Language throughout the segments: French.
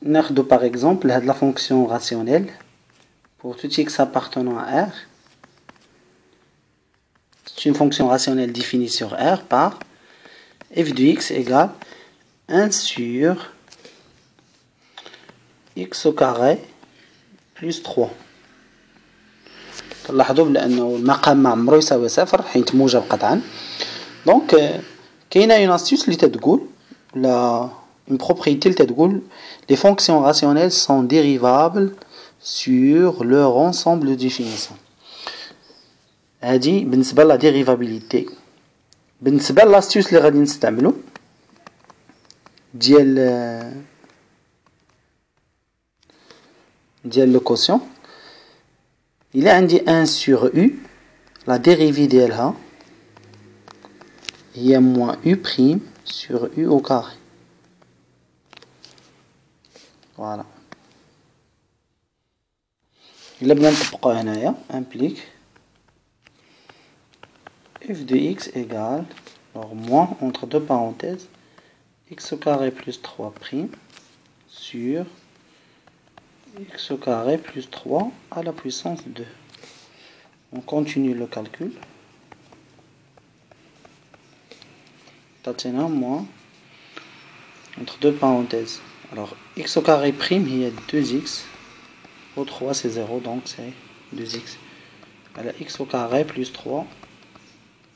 ناخذ par exemple la fonction rationnelle pour tout x appartenant à R. C'est une fonction rationnelle définie sur R par f de x égale 1 sur x au carré plus 3. تلاحظوا بأنه المقام ما عمره يساوي صفر حيث موجب قطعا. دونك كاينه une astuce اللي تتقول ولا une propriété اللي تتقول les fonctions rationnelles sont dérivables sur leur ensemble de définition. هذه بالنسبه لا ديريفابيليتي. بالنسبه لاستيوس اللي غادي نستعملو ديال لو كوسيون، إلا عندي 1 sur u la dérivée ديالها هي moins u prime sur u au carré. Voilà. إلا بغينا نطبقو هنايا implique f de x égale, alors moins entre deux parenthèses, x au carré plus 3 prime sur x au carré plus 3 à la puissance 2. On continue le calcul. Maintenant, moins entre deux parenthèses. Alors, x au carré prime, il y a 2x. Au 3, c'est 0, donc c'est 2x. Alors, x au carré plus 3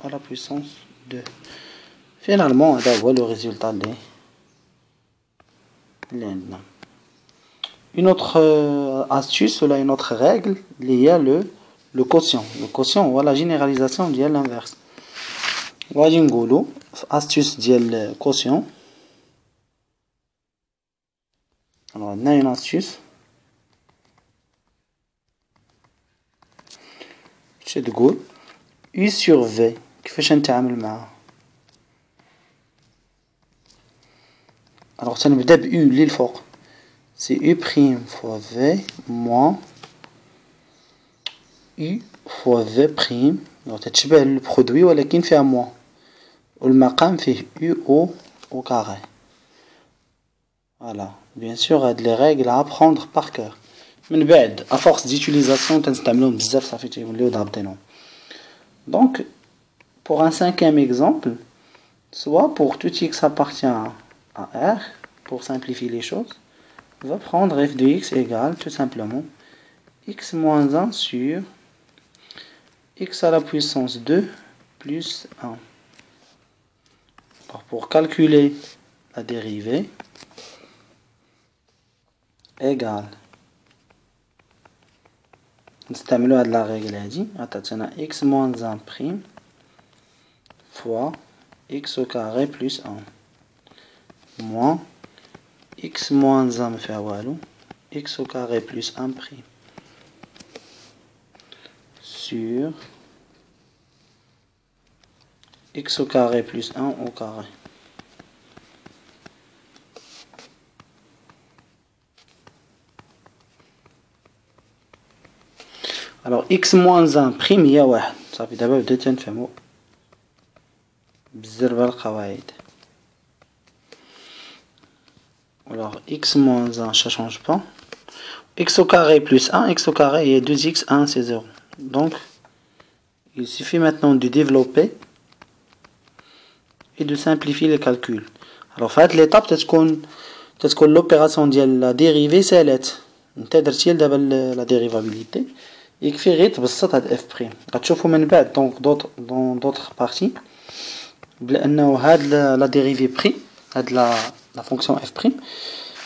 à la puissance 2. Finalement, on va voir le résultat de l'un. Une autre astuce, ou une autre règle, il y a le quotient. Le quotient, ou la généralisation de l'inverse. غادي نقولوا في astuce ديال الكوسيون. alors عندنا une astuce باش تقول u sur v كيفاش نتعامل معها. alors تنبدا ب u اللي الفوق c'est u prime fois v moins u fois v prime. alors تتشبه البرودوي ولكن فيها moins والمقام فيه u au carré. Voilà, bien sûr, il y a des règles à apprendre par cœur. من بعد à force d'utilisation تنستعملوهم بزاف صافي تيوليو ضابطينهم. Donc pour un cinquième exemple, soit pour tout x appartient à R, pour simplifier les choses, on va prendre f de x égale tout simplement x moins 1 sur x à la puissance 2 plus 1. Alors pour calculer la dérivée égale, نستعملوا هاد لا ريغل هادي عطاتنا x moins 1 prime fois x au carré plus 1 moins x moins 1 مفيها والو x au carré plus 1 prime sur x au carré plus 1 au carré. alors x moins 1 prime هي واحد صافي. دابا بدات تنفهمو بالزربه القواعد. alors x moins 1 ça change pas, x au carré plus 1, x au carré et 2x, 1 c'est 0. donc il suffit maintenant de développer et de simplifier les calculs. alors في هاد l'étape تتكون l'opération ديال la dérivée سالات. نتا درتي دابا la dérivabilité يكفي غير تبسط هاد اف بريم. غتشوفوا من بعد دونك دون دوطخ بارتي بانه هاد لا ديريفي بريم هاد لا فونكسيون اف بريم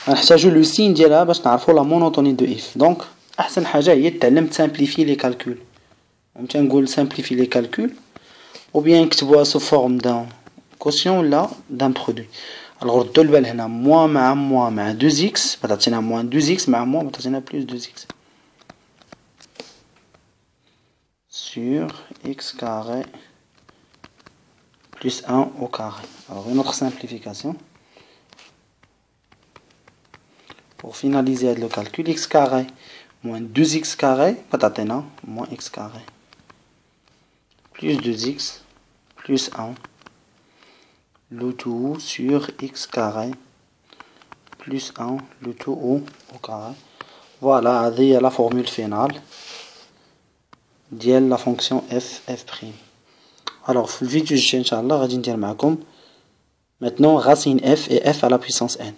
غنحتاجو لو سين ديالها باش نعرفوا لا مونوتوني دو اف. دونك احسن حاجه هي تعلم تسامبليفي لي كالكول. تنقول سامبليفي لي كالكول ou bien نكتبوها سو فورم دان كوسيون ولا دان برودوي. الوغ ردوا البال هنا موان مع 2x تعطينا موان 2x مع موان تعطينا بلس 2x sur x carré plus 1 au carré. alors une autre simplification pour finaliser le calcul. x carré moins 2x carré تعطينا moins x carré plus 2x plus 1 le tout sur x carré plus 1 le tout au carré. Voilà, هذه هي la formule finale ديال la fonction f'. Alors, في الفيديو الجاي إن شاء الله غادي ندير معكم maintenant racine f et f à la puissance n.